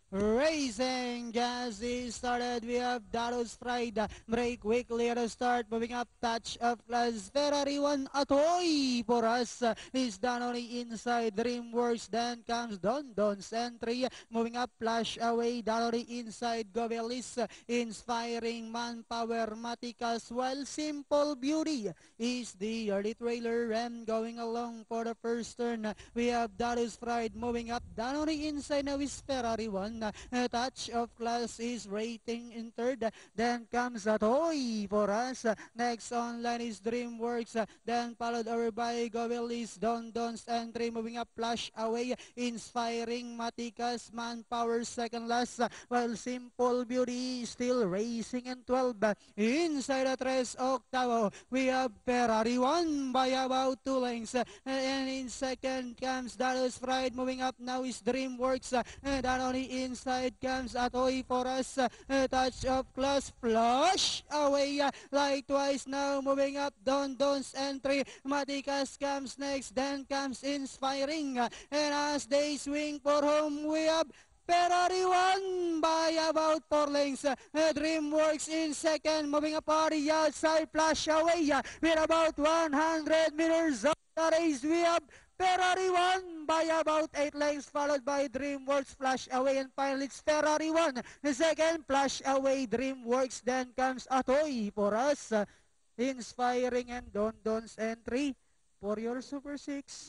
Racing gas is started. We have Daros Pride. Break quickly at the start. Moving up, touch of class. Ferrari 1 Atoy for us. Is done only inside. Dreamworks. Then comes Don Don's entry. Moving up, flash away. Done only inside. Gobelis. Inspiring manpower. Maticas. While Simple Beauty is the early trailer. And going along for the first turn. We have Daros Pride moving up. Done only inside now is Ferrari 1. Touch of class is rating in third. Then comes Atoy for us. Next online is Dreamworks. Then followed over by Gobelis, Don Don's entry. Moving up, flash away. Inspiring Maticas, Manpower second last. While Simple Beauty still racing in 12. Inside the tres octavo, we have Ferrari 1 by about 2 lengths. And in second comes Dallas Pride. Moving up now is Dreamworks. And only inside comes Atoy for us. Touch of class, flush away. Like twice now. Moving up, Don Don's entry. Maticas comes next. Then comes Inspiring. And as they swing for home, we have Ferrari 1 by about 4 lengths. Dreamworks in second. Moving up on the outside, flash away. With about 100 meters of the race, we have Ferrari 1 by about 8 lengths, followed by Dreamworks, flash away, and finally it's Ferrari 1. The second, flash away, Dreamworks. Then comes Atoy for us. Inspiring and Don Don's entry for your Super 6.